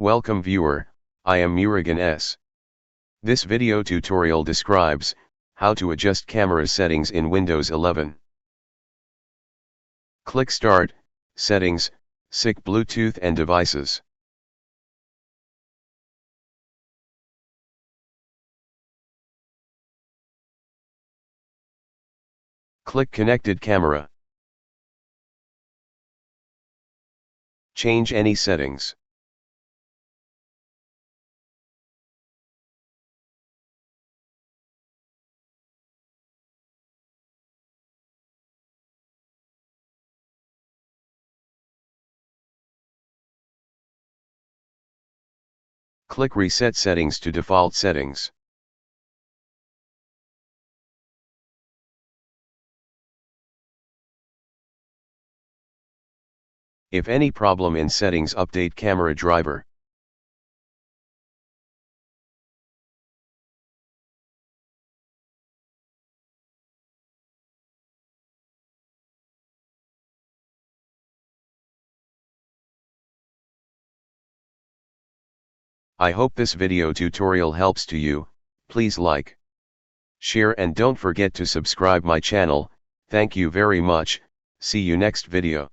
Welcome viewer, I am Murugan S. This video tutorial describes how to adjust camera settings in Windows 11. Click Start, Settings, SIC Bluetooth and Devices. Click Connected Camera. Change any settings. Click Reset Settings to default settings. If any problem in settings, update camera driver. I hope this video tutorial helps to you. Please like, share and don't forget to subscribe my channel. Thank you very much. See you next video.